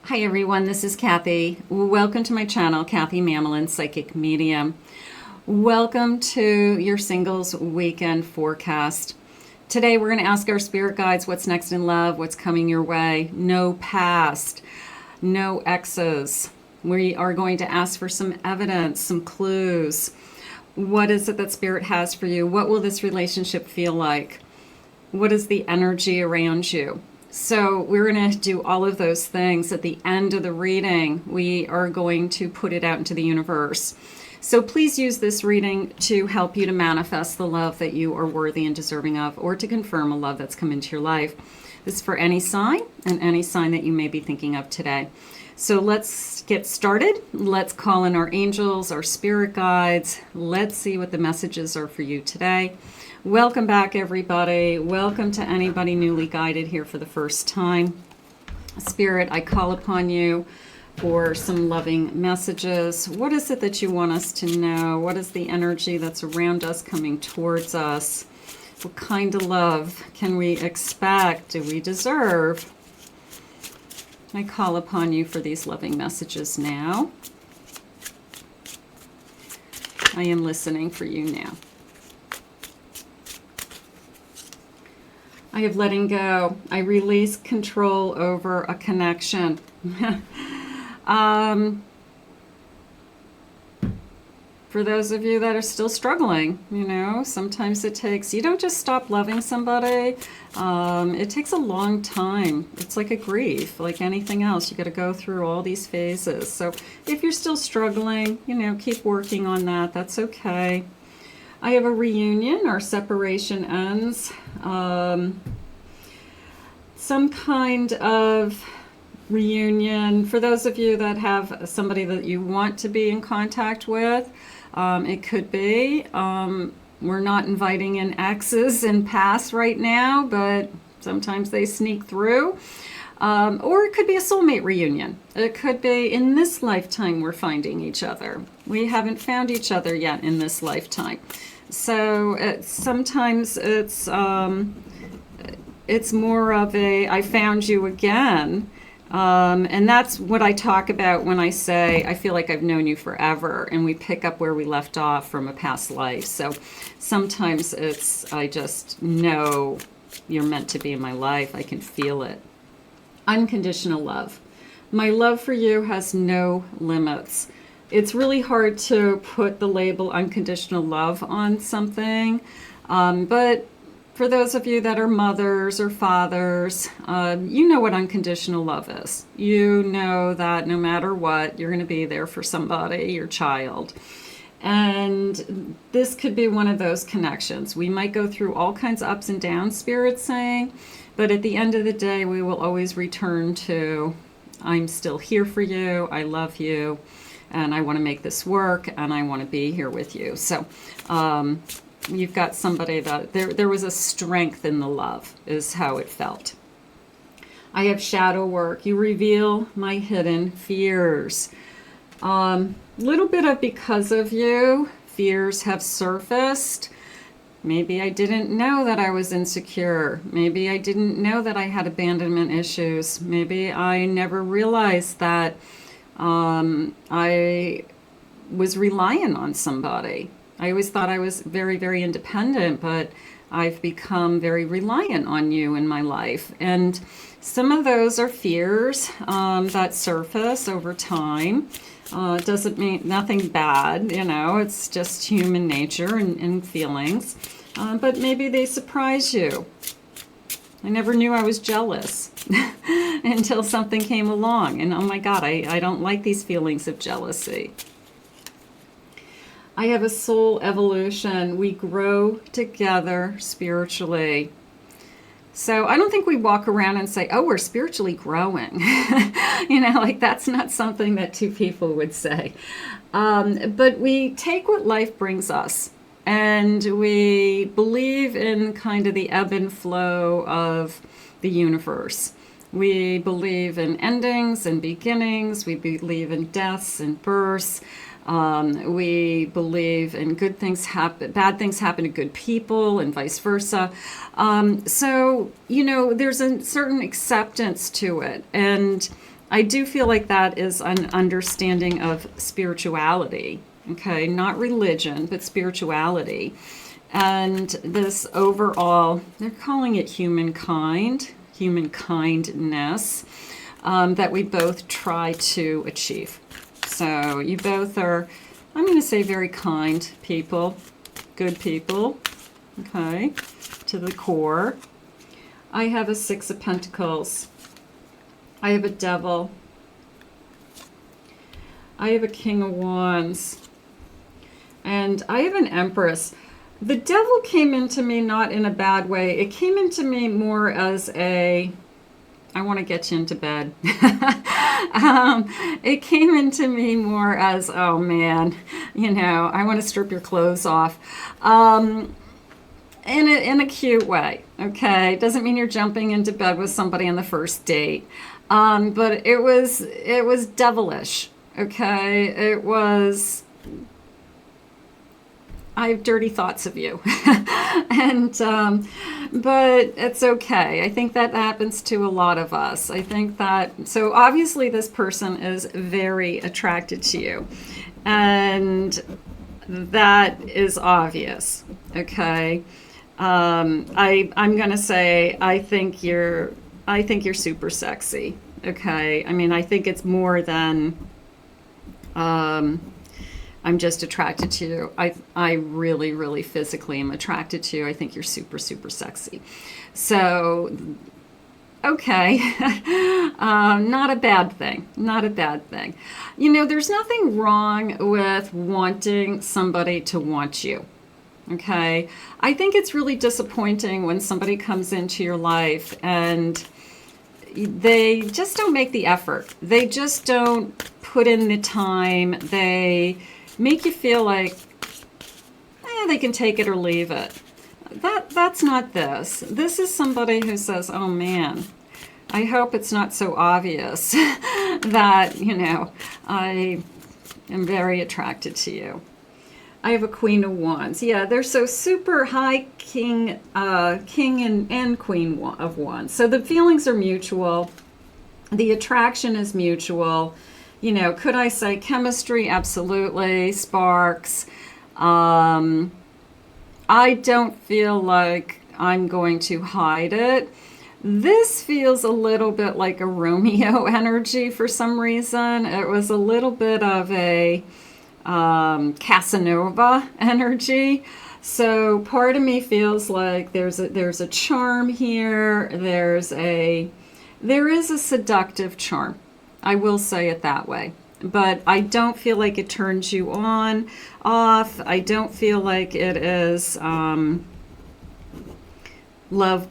Hi everyone, this is Kathy. Welcome to my channel, Kathy Mamelin, Psychic Medium. Welcome to your singles weekend forecast. Today we're going to ask our spirit guides what's next in love, what's coming your way. No past, no exes. We are going to ask for some evidence, some clues. What is it that spirit has for you? What will this relationship feel like? What is the energy around you? So we're going to do all of those things. At the end of the reading, we are going to put it out into the universe. So please use this reading to help you to manifest the love that you are worthy and deserving of, or to confirm a love that's come into your life. This is for any sign and any sign that you may be thinking of today. So let's get started. Let's call in our angels, our spirit guides. Let's see what the messages are for you today. Welcome back, everybody. Welcome to anybody newly guided here for the first time. Spirit, I call upon you for some loving messages. What is it that you want us to know? What is the energy that's around us coming towards us? What kind of love can we expect? Do we deserve? I call upon you for these loving messages now. I am listening for you now. I have letting go. I release control over a connection. For those of you that are still struggling, you know, sometimes it takes, you don't just stop loving somebody. It takes a long time. It's like a grief, like anything else. You got to go through all these phases. So if you're still struggling, you know, keep working on that. That's okay. I have a reunion or separation ends. Some kind of reunion. For those of you that have somebody that you want to be in contact with, it could be. We're not inviting in exes and past right now, but sometimes they sneak through. Or it could be a soulmate reunion. It could be in this lifetime we're finding each other. We haven't found each other yet in this lifetime. So sometimes it's more of a I found you again. And that's what I talk about when I say I feel like I've known you forever, and we pick up where we left off from a past life. So sometimes it's I just know you're meant to be in my life. I can feel it. Unconditional love. My love for you has no limits. It's really hard to put the label unconditional love on something, but for those of you that are mothers or fathers, you know what unconditional love is. You know that no matter what, you're going to be there for somebody, your child. And this could be one of those connections. We might go through all kinds of ups and downs, Spirit's saying, but at the end of the day, we will always return to, I'm still here for you, I love you, and I want to make this work, and I want to be here with you. So, you've got somebody that there was a strength in the love is how it felt. I have shadow work. You reveal my hidden fears. Little bit of because of you, fears have surfaced. Maybe I didn't know that I was insecure. Maybe I didn't know that I had abandonment issues. Maybe I never realized that I was relying on somebody. I always thought I was very, very independent, but I've become very reliant on you in my life. And some of those are fears that surface over time. It doesn't mean nothing bad, you know, it's just human nature and feelings. But maybe they surprise you. I never knew I was jealous until something came along. And oh my God, I don't like these feelings of jealousy. I have a soul evolution. We grow together spiritually. So I don't think we walk around and say, oh, we're spiritually growing. You know, like that's not something that two people would say. But we take what life brings us, and we believe in kind of the ebb and flow of the universe. We believe in endings and beginnings. We believe in deaths and births. We believe in good things happen, bad things happen to good people, and vice versa. So, you know, there's a certain acceptance to it. And I do feel like that is an understanding of spirituality, okay? Not religion, but spirituality. And this overall, they're calling it humankind, human kindness, that we both try to achieve. So you both are, I'm going to say, very kind people, good people, okay, to the core. I have a Six of Pentacles. I have a Devil. I have a King of Wands. And I have an Empress. The Devil came into me not in a bad way. It came into me more as a, I want to get you into bed. It came into me more as, oh man, you know, I want to strip your clothes off. In a cute way, okay? Doesn't mean you're jumping into bed with somebody on the first date. But it was devilish, okay? It was, I have dirty thoughts of you. And, but it's okay. I think that happens to a lot of us. I think that, so obviously this person is very attracted to you. And that is obvious, okay? I'm going to say, I think you're super sexy. Okay. I mean, I think it's more than, I'm just attracted to you. I really, really physically am attracted to you. I think you're super, super sexy. So, okay. Not a bad thing. Not a bad thing. You know, there's nothing wrong with wanting somebody to want you. Okay. I think it's really disappointing when somebody comes into your life and they just don't make the effort. They just don't put in the time. They make you feel like they can take it or leave it. That's not this. This is somebody who says, oh man, I hope it's not so obvious that, you know, I am very attracted to you. I have a Queen of Wands. Yeah, they're so super high king and Queen of Wands. So the feelings are mutual. The attraction is mutual. You know, could I say chemistry? Absolutely. Sparks. I don't feel like I'm going to hide it. This feels a little bit like a Romeo energy for some reason. It was a little bit of a Casanova energy. So part of me feels like there's a charm here. There is a seductive charm. I will say it that way. But I don't feel like it turns you on, off. I don't feel like it is love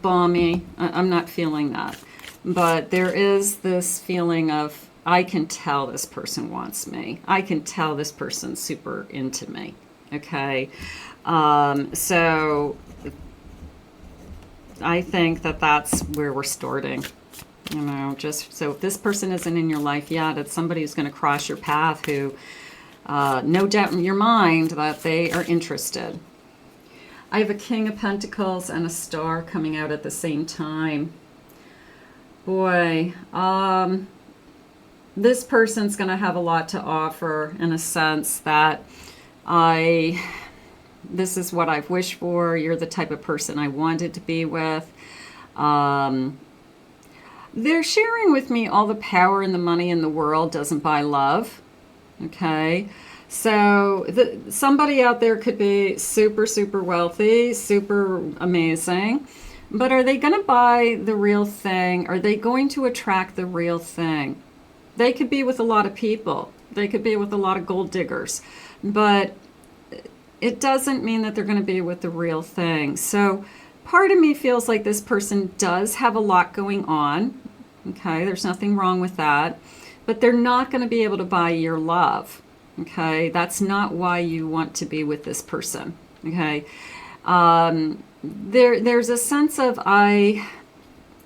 bomby. I'm not feeling that. But there is this feeling of, I can tell this person wants me. I can tell this person's super into me. Okay. So I think that that's where we're starting. You know, just so if this person isn't in your life yet, it's somebody who's going to cross your path who, no doubt in your mind that they are interested. I have a King of Pentacles and a Star coming out at the same time. Boy, this person's going to have a lot to offer in a sense that this is what I've wished for. You're the type of person I wanted to be with. They're sharing with me all the power and the money in the world doesn't buy love. Okay. So somebody out there could be super, super wealthy, super amazing. But are they going to buy the real thing? Are they going to attract the real thing? They could be with a lot of people. They could be with a lot of gold diggers. But it doesn't mean that they're going to be with the real thing. So part of me feels like this person does have a lot going on. Okay, there's nothing wrong with that. But they're not going to be able to buy your love. Okay, that's not why you want to be with this person. Okay, there's a sense of I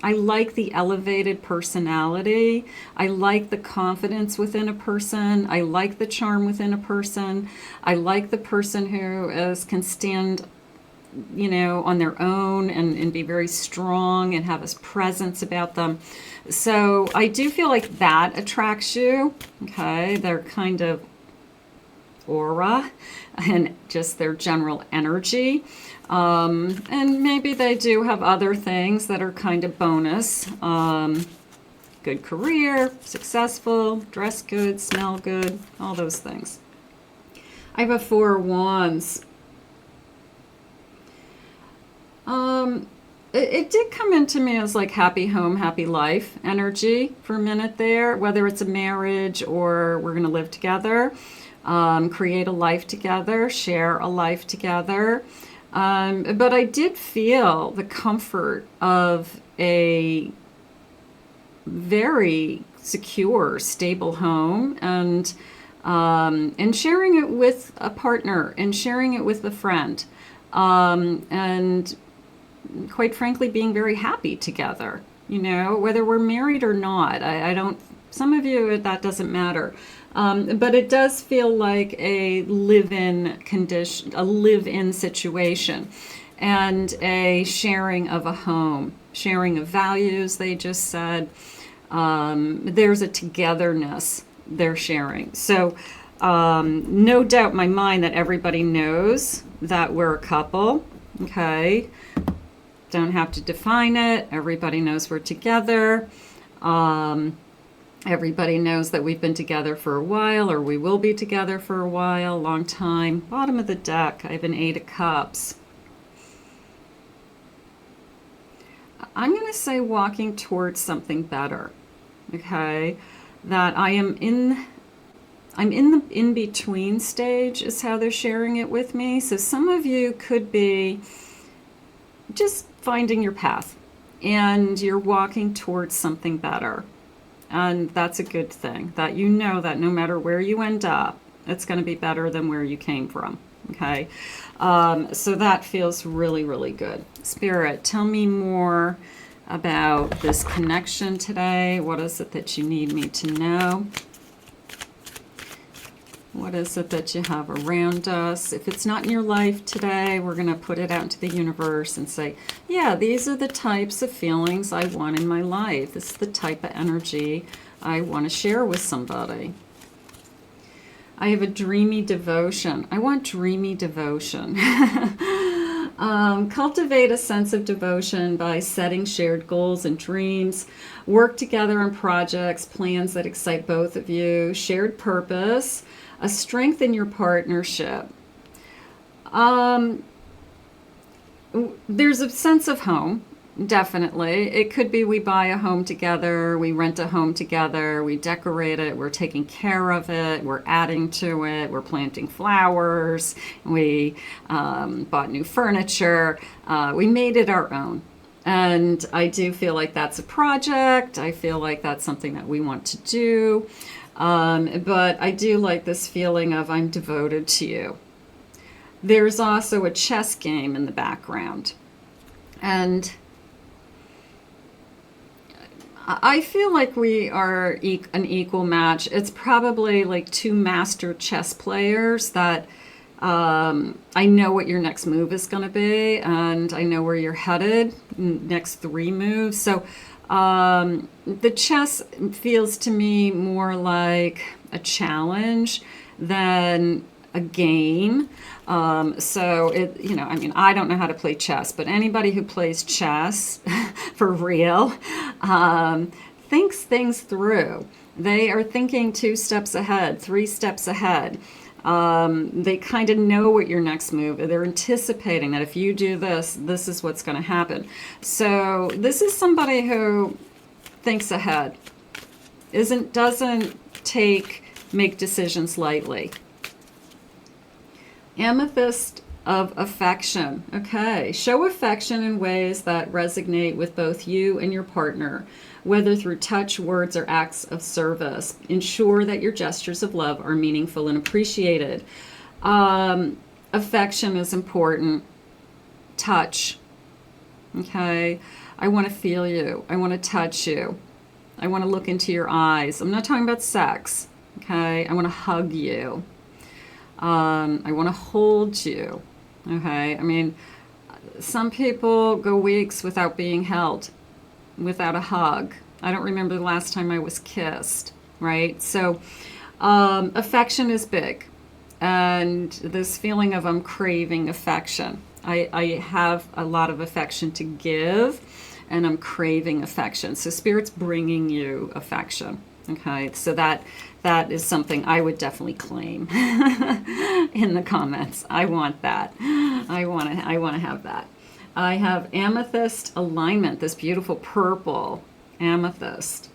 like the elevated personality. I like the confidence within a person. I like the charm within a person. I like the person who can stand you know, on their own and be very strong and have a presence about them. So I do feel like that attracts you. Okay, their kind of aura and just their general energy. And maybe they do have other things that are kind of bonus. Good career, successful, dress good, smell good, all those things. I have a 4 of Wands. It did come into me as like happy home, happy life energy for a minute there, whether it's a marriage or we're going to live together, create a life together, share a life together. But I did feel the comfort of a very secure, stable home, and sharing it with a partner and sharing it with a friend, and quite frankly, being very happy together. You know, whether we're married or not, I don't. Some of you that doesn't matter, but it does feel like a live-in condition, a live-in situation, and a sharing of a home, sharing of values. They just said there's a togetherness they're sharing. So no doubt in my mind that everybody knows that we're a couple. Okay, don't have to define it. Everybody knows we're together. Everybody knows that we've been together for a while, or we will be together for a while, long time. Bottom of the deck, I have an 8 of Cups. I'm going to say walking towards something better. Okay, that I'm in the in-between stage is how they're sharing it with me. So some of you could be just finding your path and you're walking towards something better. And that's a good thing, that you know that no matter where you end up, it's going to be better than where you came from. Okay, so that feels really, really good. Spirit, tell me more about this connection today. What is it that you need me to know? What is it that you have around us? If it's not in your life today, we're going to put it out into the universe and say, yeah, these are the types of feelings I want in my life. This is the type of energy I want to share with somebody. I have a dreamy devotion. I want dreamy devotion. Cultivate a sense of devotion by setting shared goals and dreams. Work together on projects, plans that excite both of you. Shared purpose. A strength in your partnership. There's a sense of home, definitely. It could be we buy a home together, we rent a home together, we decorate it, we're taking care of it, we're adding to it, we're planting flowers, we bought new furniture, we made it our own. And I do feel like that's a project. I feel like that's something that we want to do. But I do like this feeling of I'm devoted to you. There's also a chess game in the background. And I feel like we are an equal match. It's probably like 2 master chess players that I know what your next move is going to be, and I know where you're headed, next 3 moves. So the chess feels to me more like a challenge than a game. So it, you know, I mean, I don't know how to play chess, but anybody who plays chess for real thinks things through. They are thinking 2 steps ahead, 3 steps ahead. They kind of know what your next move is. They're anticipating that if you do this, this is what's going to happen. So this is somebody who thinks ahead, doesn't make decisions lightly. Amethyst of affection. Okay, show affection in ways that resonate with both you and your partner, whether through touch, words, or acts of service. Ensure that your gestures of love are meaningful and appreciated. Affection is important. Touch. Okay, I want to feel you. I want to touch you. I want to look into your eyes. I'm not talking about sex. Okay, I want to hug you. I want to hold you. Okay, I mean, Some people go weeks without being held, without a hug. I don't remember the last time I was kissed, right? So affection is big. And this feeling of I'm craving affection. I have a lot of affection to give, and I'm craving affection. So Spirit's bringing you affection. Okay, so that is something I would definitely claim in the comments. I want that. I want to have that. I have amethyst alignment, this beautiful purple amethyst.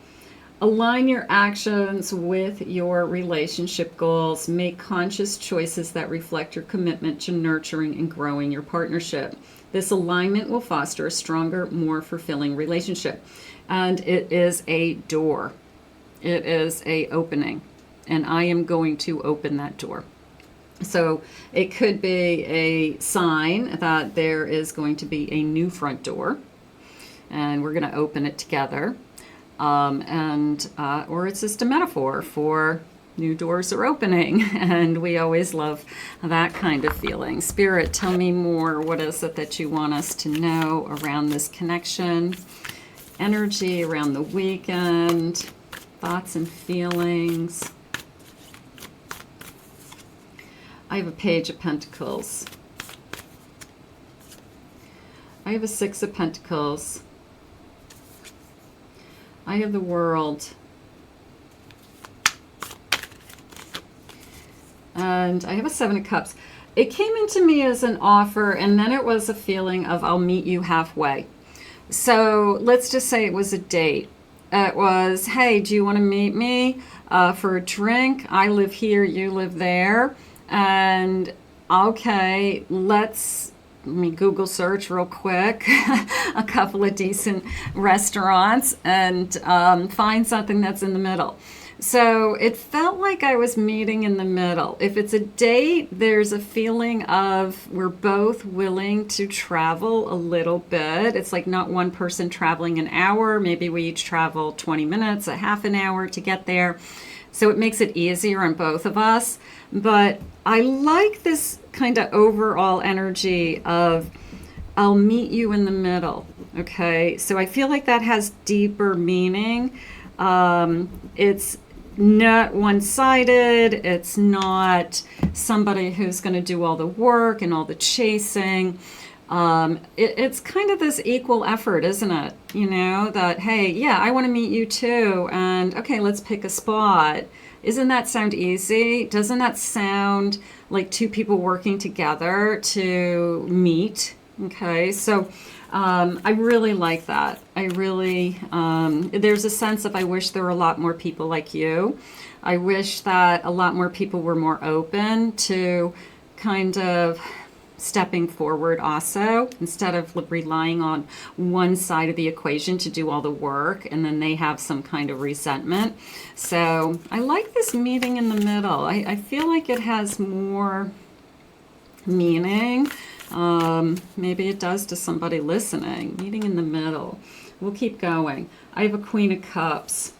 Align your actions with your relationship goals. Make conscious choices that reflect your commitment to nurturing and growing your partnership. This alignment will foster a stronger, more fulfilling relationship. And it is a door. It is a opening. And I am going to open that door. So it could be a sign that there is going to be a new front door. And we're going to open it together. Or it's just a metaphor for new doors are opening, and we always love that kind of feeling. Spirit, tell me more. What is it that you want us to know around this connection? Energy around the weekend, thoughts and feelings. I have a Page of Pentacles. I have a Six of Pentacles. I have the World. And I have a Seven of Cups. It came into me as an offer, and then it was a feeling of I'll meet you halfway. So let's just say it was a date. It was, hey, do you want to meet me for a drink? I live here, you live there. And okay, let me Google search real quick a couple of decent restaurants and find something that's in the middle. So it felt like I was meeting in the middle. If it's a date, there's a feeling of we're both willing to travel a little bit. It's like not one person traveling an hour. Maybe we each travel 20 minutes, a half an hour to get there. So it makes it easier on both of us. But I like this kind of overall energy of I'll meet you in the middle. Okay, so I feel like that has deeper meaning. It's not one-sided. It's not somebody who's going to do all the work and all the chasing. It's kind of this equal effort, isn't it? You know, that, hey, yeah, I want to meet you too. And okay, let's pick a spot. Isn't that sound easy? Doesn't that sound like two people working together to meet? Okay, so I really like that. I really, there's a sense of I wish there were a lot more people like you. I wish that a lot more people were more open to kind of stepping forward also, instead of relying on one side of the equation to do all the work and then they have some kind of resentment. So I like this meeting in the middle. I feel like it has more meaning. Maybe it does to somebody listening. Meeting in the middle. We'll keep going. I have a Queen of Cups.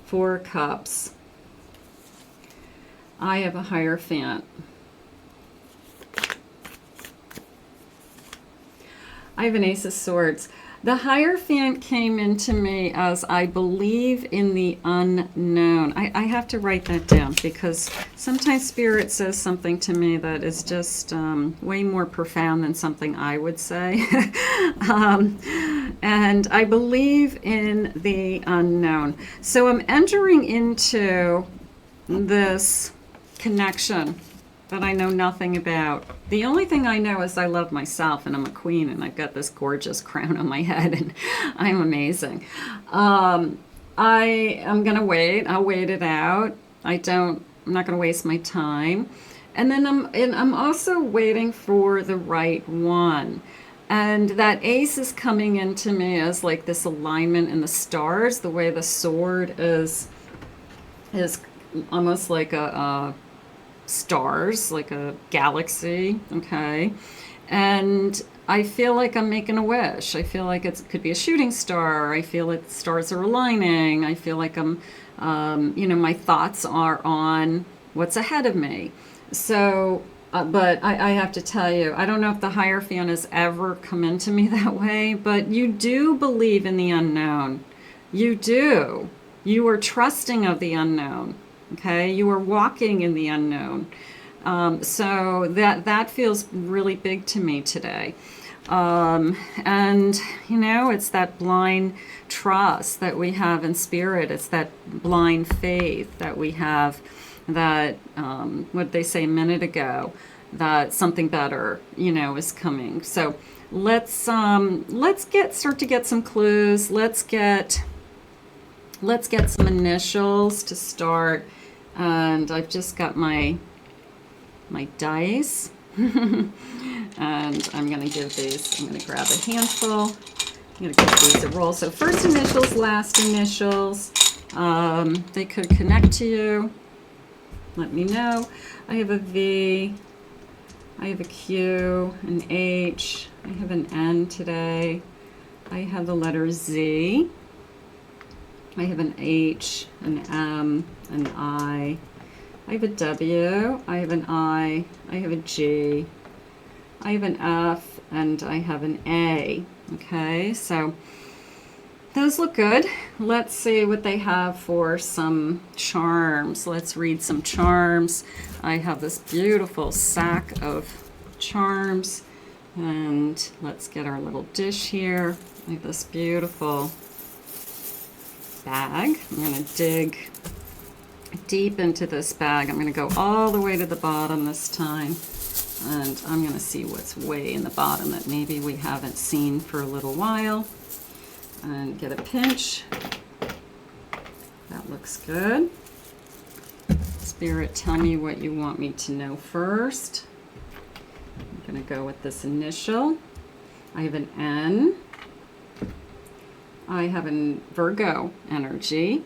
Four of Cups. I have a Hierophant. I have an Ace of Swords. The Hierophant came into me as I believe in the unknown. I have to write that down because sometimes Spirit says something to me that is just way more profound than something I would say. And I believe in the unknown. So I'm entering into this connection that I know nothing about. The only thing I know is I love myself and I'm a queen and I've got this gorgeous crown on my head and I'm amazing. I am gonna wait. I'll wait it out. I'm not gonna waste my time. And then I'm also waiting for the right one. And that ace is coming into me as like this alignment in the stars, the way the sword is almost like a stars, like a galaxy, okay? And I feel like I'm making a wish. I feel like it could be a shooting star. I feel like the stars are aligning. I feel like I'm, my thoughts are on what's ahead of me. So But I have to tell you, I don't know if the Hierophant has ever come into me that way, but you do believe in the unknown. You do. You are trusting of the unknown. Okay? You are walking in the unknown. So that feels really big to me today. And, you know, it's that blind trust that we have in spirit. It's that blind faith that we have, that, what did they say a minute ago, that something better, you know, is coming. So let's start to get some clues. Let's get some initials to start. And I've just got my dice. And I'm going to give these, I'm going to grab a handful. I'm going to give these a roll. So first initials, last initials. They could connect to you. Let me know. I have a V. I have a Q, an H. I have an N today. I have the letter Z. I have an H, an M, an I. I have a W. I have an I. I have a G. I have an F, and I have an A. Okay, so those look good. Let's see what they have for some charms. Let's read some charms. I have this beautiful sack of charms, and let's get our little dish here. I have this beautiful bag. I'm going to dig deep into this bag. I'm going to go all the way to the bottom this time. And I'm going to see what's way in the bottom that maybe we haven't seen for a little while. And get a pinch. That looks good. Spirit, tell me what you want me to know first. I'm going to go with this initial. I have an N. I have a Virgo energy.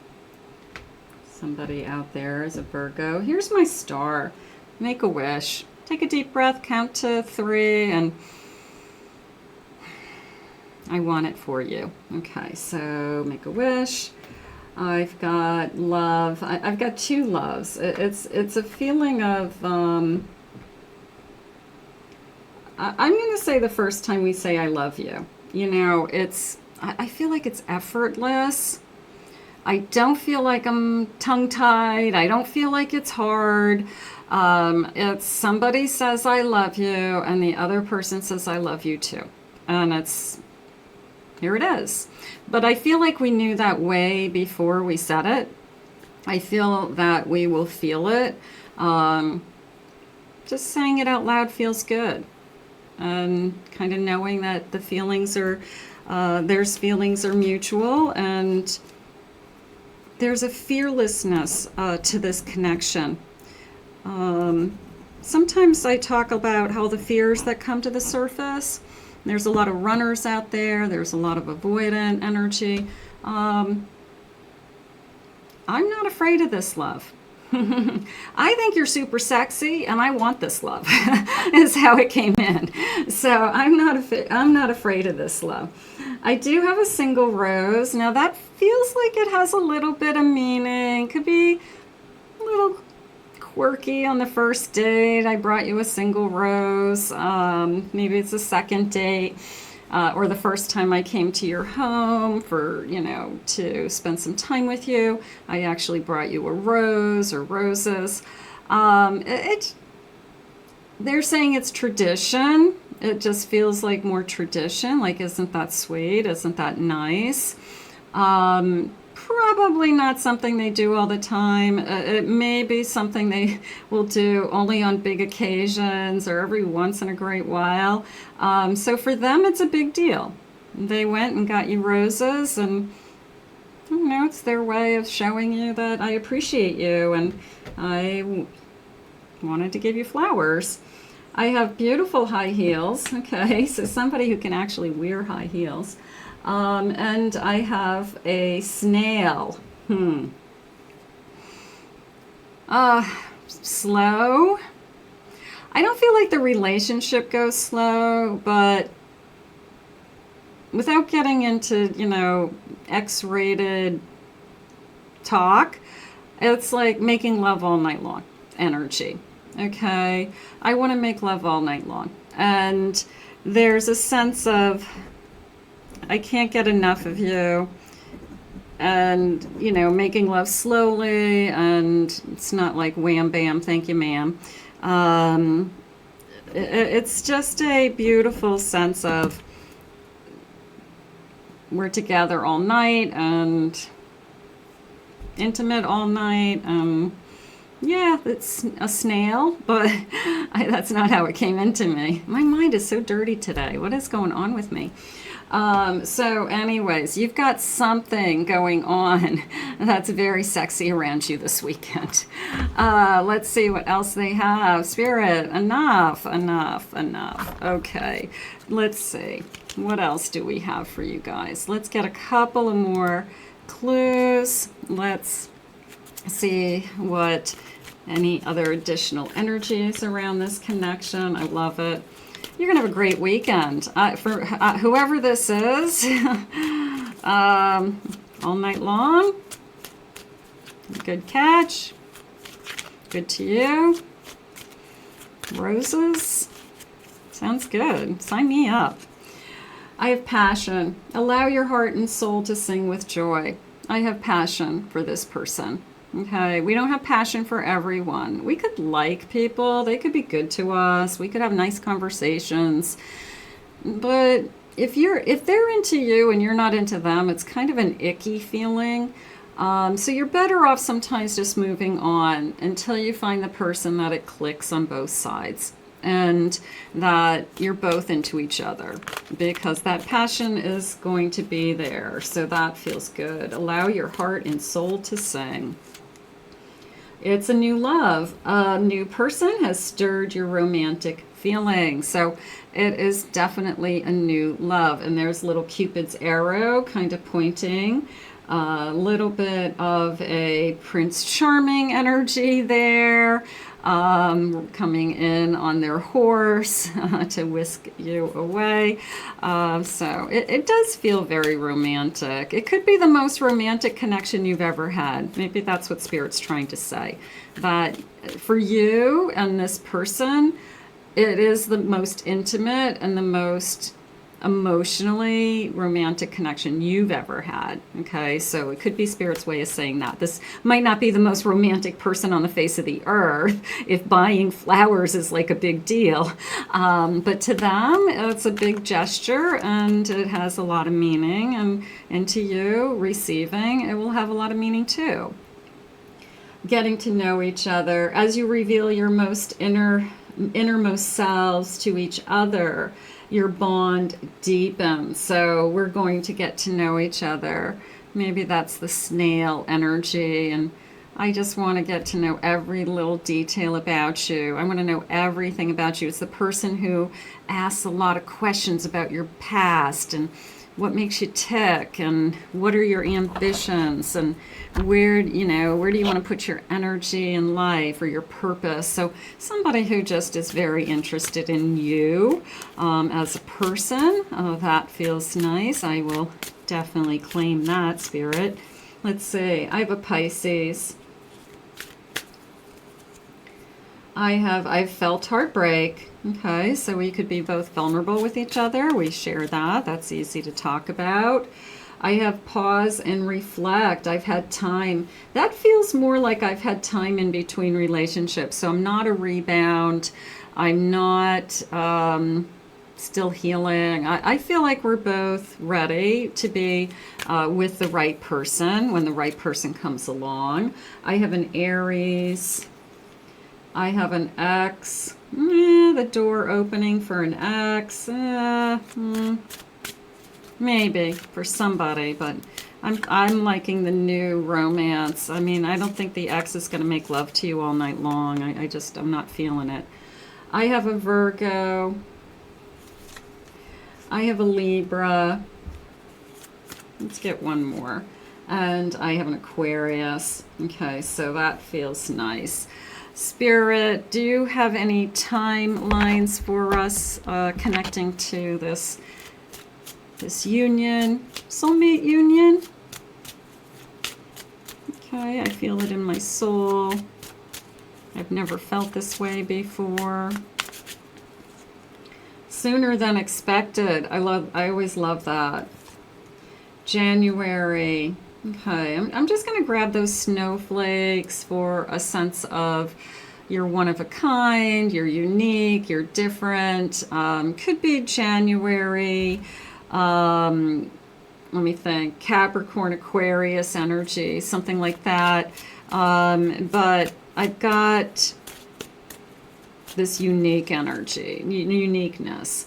Somebody out there is a Virgo. Here's my star. Make a wish. Take a deep breath, count to 3, and I want it for you. Okay, so make a wish. I've got love. I've got 2 loves. It's a feeling of, I'm going to say the first time we say I love you. You know, I feel like it's effortless. I don't feel like I'm tongue-tied. I don't feel like it's hard. It's somebody says I love you, and the other person says I love you too. And here it is. But I feel like we knew that way before we said it. I feel that we will feel it. Just saying it out loud feels good. And kind of knowing that the feelings are, there's feelings are mutual, and there's a fearlessness to this connection. Sometimes I talk about how the fears that come to the surface, there's a lot of runners out there, there's a lot of avoidant energy. I'm not afraid of this love. I think you're super sexy, and I want this love, is how it came in. So I'm not afraid of this love. I do have a single rose. Now that feels like it has a little bit of meaning. Could be a little quirky on the first date. I brought you a single rose. Maybe it's a second date. Or the first time I came to your home for, you know, to spend some time with you. I actually brought you a rose or roses. They're saying it's tradition. It just feels like more tradition. Like, isn't that sweet? Isn't that nice? Probably not something they do all the time. It may be something they will do only on big occasions or every once in a great while. So for them, it's a big deal. They went and got you roses, and you know, it's their way of showing you that I appreciate you, and I wanted to give you flowers. I have beautiful high heels. Okay, so somebody who can actually wear high heels. And I have a snail. Slow. I don't feel like the relationship goes slow, but without getting into, you know, X-rated talk, it's like making love all night long energy. okay? I want to make love all night long. And there's a sense of, I can't get enough of you. And, you know, making love slowly, and it's not like wham, bam, thank you, ma'am. It's just a beautiful sense of we're together all night and intimate all night. Yeah, it's a snail, but that's not how it came into me. My mind is so dirty today. What is going on with me? So anyways, you've got something going on that's very sexy around you this weekend. Let's see what else they have. Spirit, enough. Okay, let's see. What else do we have for you guys? Let's get a couple of more clues. Let's see what any other additional energies around this connection. I love it. You're going to have a great weekend. For whoever this is, all night long. Good catch. Good to you. Roses. Sounds good. Sign me up. I have passion. Allow your heart and soul to sing with joy. I have passion for this person. Okay, we don't have passion for everyone. We could like people, they could be good to us, we could have nice conversations. But if they're into you and you're not into them, it's kind of an icky feeling. So you're better off sometimes just moving on until you find the person that it clicks on both sides and that you're both into each other, because that passion is going to be there. So that feels good. Allow your heart and soul to sing. It's a new love. A new person has stirred your romantic feelings. So it is definitely a new love. And there's little Cupid's arrow kind of pointing. A little bit of a Prince Charming energy there. Coming in on their horse to whisk you away. So it does feel very romantic. It could be the most romantic connection you've ever had. Maybe that's what Spirit's trying to say. That for you and this person, it is the most intimate and the most emotionally romantic connection you've ever had. Okay, so it could be Spirit's way of saying that this might not be the most romantic person on the face of the earth if buying flowers is like a big deal, but to them it's a big gesture and it has a lot of meaning, and to you receiving it will have a lot of meaning too. Getting to know each other as you reveal your most innermost selves to each other, your bond deepens. So we're going to get to know each other. Maybe that's the snail energy, and I just want to get to know every little detail about you. I want to know everything about you. It's the person who asks a lot of questions about your past and what makes you tick and what are your ambitions and where do you want to put your energy in life or your purpose. So somebody who just is very interested in you as a person. Oh, that feels nice. I will definitely claim that, Spirit. Let's see. I have a Pisces. I've felt heartbreak. Okay, so we could be both vulnerable with each other. We share that. That's easy to talk about. I have pause and reflect. I've had time. That feels more like I've had time in between relationships. So I'm not a rebound. I'm not still healing. I feel like we're both ready to be with the right person when the right person comes along. I have an Aries. I have an X. The door opening for an X. Maybe for somebody, but I'm liking the new romance. I mean, I don't think the X is going to make love to you all night long. I'm not feeling it. I have a Virgo. I have a Libra. Let's get one more. And I have an Aquarius. Okay, so that feels nice. Spirit, do you have any timelines for us connecting to this union, soulmate union? Okay, I feel it in my soul. I've never felt this way before. Sooner than expected. I always love that. January. Okay, I'm just going to grab those snowflakes for a sense of you're one of a kind, you're unique, you're different. Could be January. Let me think. Capricorn, Aquarius energy, something like that. But I've got this unique energy, uniqueness.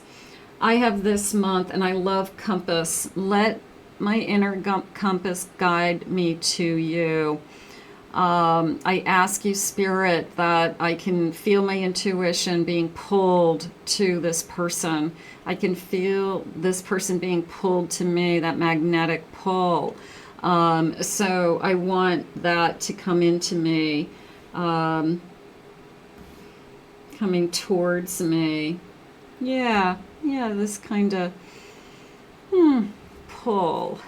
I have this month, and I love compass. Let my inner compass guide me to you. I ask you, Spirit, that I can feel my intuition being pulled to this person. I can feel this person being pulled to me, that magnetic pull. So I want that to come into me, coming towards me. Yeah, this kind of pull,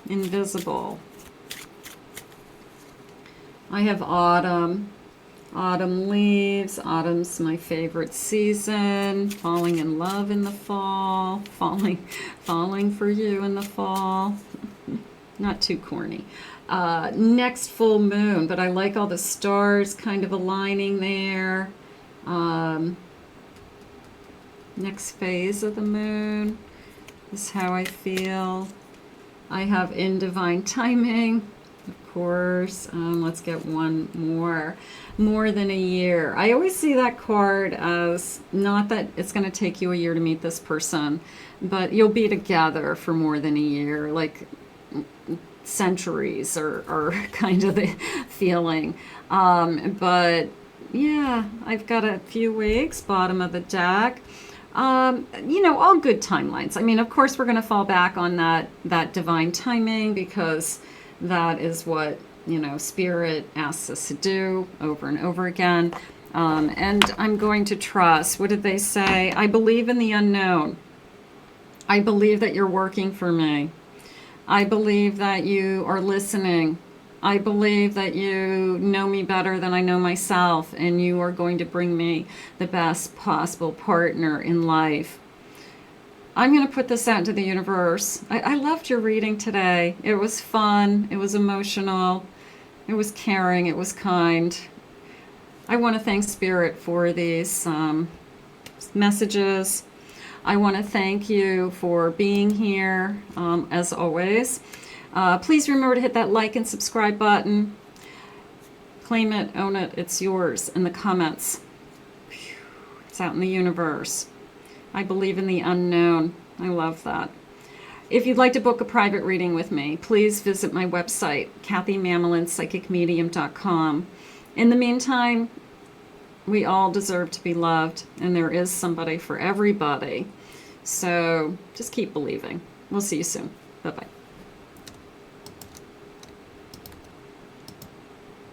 invisible. I have autumn. Autumn leaves. Autumn's my favorite season. Falling in love in the fall. Falling for you in the fall. Not too corny. Next full moon, but I like all the stars kind of aligning there. Next phase of the moon is how I feel. I have in divine timing. Of course, let's get one more. More than a year. I always see that card as not that it's going to take you a year to meet this person, but you'll be together for more than a year, like centuries or kind of the feeling. But yeah, I've got a few weeks, bottom of the deck. All good timelines. I mean, of course, we're going to fall back on that divine timing because that is what, Spirit asks us to do over and over again. And I'm going to trust. What did they say? I believe in the unknown. I believe that you're working for me. I believe that you are listening. I believe that you know me better than I know myself, and you are going to bring me the best possible partner in life. I'm going to put this out into the universe. I loved your reading today. It was fun. It was emotional. It was caring. It was kind. I want to thank Spirit for these messages. I want to thank you for being here, as always. Please remember to hit that like and subscribe button. Claim it, own it, it's yours in the comments. It's out in the universe. I believe in the unknown. I love that. If you'd like to book a private reading with me, please visit my website, KathyMamolin.psychicmedium.com. In the meantime, we all deserve to be loved, and there is somebody for everybody. So just keep believing. We'll see you soon. Bye-bye.